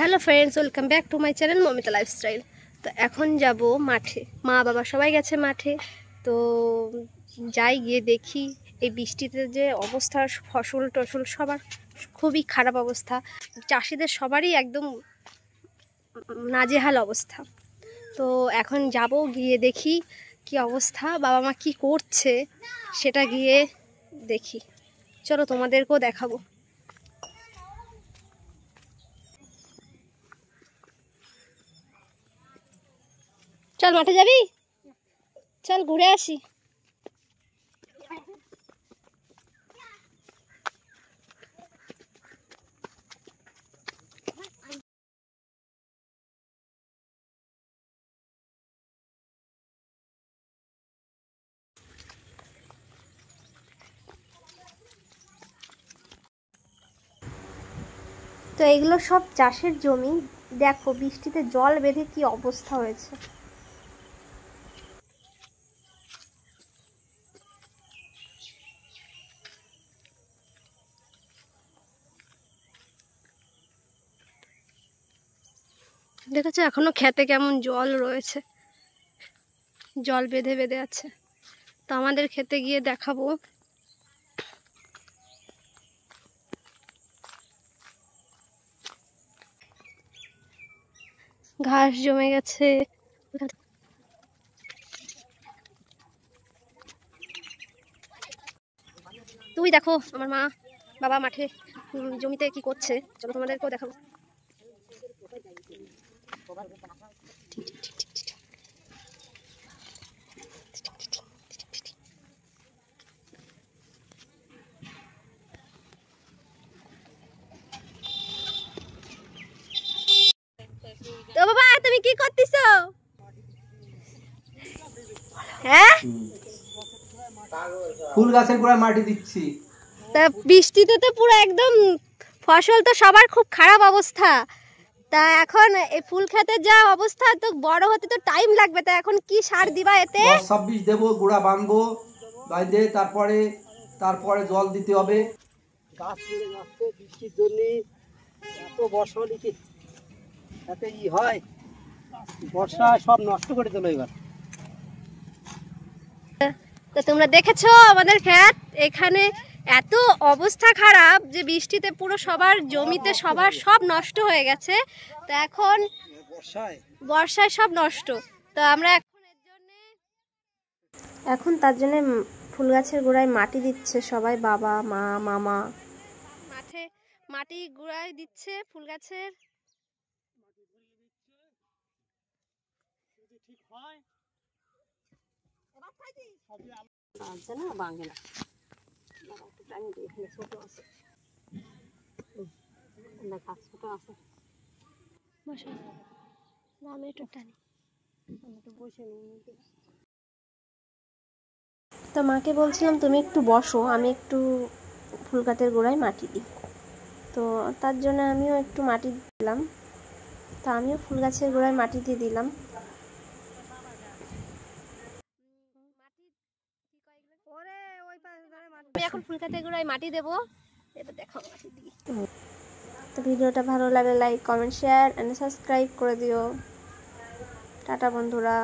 Hello friends, welcome back to my channel Momita lifestyle. তো এখন যাব মাঠে, মা বাবা সবাই গেছে মাঠে। তো যাই, গিয়ে দেখি এই বৃষ্টিতে যে অবস্থা, ফসল টসল সবার খুবই খারাপ অবস্থা, চাষিদের সবারই একদম নাজেহাল অবস্থা। তো এখন যাব, গিয়ে দেখি কি অবস্থা, বাবা মা কি করছে সেটা গিয়ে দেখি। চলো তোমাদেরকেও দেখাবো। চল মাঠে যাবি, চল ঘুরে আসি। তো এগুলো সব চাষের জমি, দেখো বৃষ্টিতে জল বেঁধে কি অবস্থা হয়েছে। দেখেছো এখনো খেতে কেমন জল রয়েছে, জল বেঁধে বেঁধে আছে। তো আমাদের খেতে গিয়ে দেখাবো। ঘাস জমে গেছে। তুই দেখো আমার মা বাবা মাঠে জমিতে কি করছে, চলো তোমাদেরকেও দেখাবো। তো বাবা তুমি কি করতেছো? হ্যাঁ, ফুল গাছের গোড়ায় মাটি দিচ্ছি। তা বৃষ্টিতে তো পুরো একদম ফসল তো সবার খুব খারাপ অবস্থা। তা এখন এই ফুল ক্ষেতের যা অবস্থা, তো বড় হতে তো টাইম লাগবে। তা এখন কি সার দিবা এতে? 10-26 দেবো, গোড়া বাঁধবো, বাঁধে তারপরে জল দিতে হবে। গাছ পড়ে যাচ্ছে বৃষ্টির জন্য, এত বর্ষা হলে কি এতে হয়, বর্ষা সব নষ্ট করে দিল এবার। তো তোমরা দেখেছো আমাদের ক্ষেত, এখানে এত অবস্থা খারাপ যে বৃষ্টিতে পুরো সবার জমিতে সবার সব নষ্ট হয়ে গেছে। তো এখন বর্ষায় সব নষ্ট। তো আমরা এখন তার জন্য ফুল গাছের গোড়ায় মাটি দিচ্ছে সবাই, বাবা মা মামা মাঠে মাটি গোড়ায় দিচ্ছে ফুল গাছের। তো মাকে বলছিলাম তুমি একটু বসো, আমি একটু ফুল গাছের গোড়ায় মাটি দিই। তো তার জন্য আমিও একটু মাটি দিলাম। তো আমিও ফুল গাছের গোড়ায় মাটি দিয়ে দিলাম। আমি এখন ফুল গাছের গোড়ায় মাটি দেবো, এবার দেখো মাটি দিই। তো ভিডিওটা ভালো লাগলে like comment share and subscribe করে দিও। টাটা বন্ধুরা।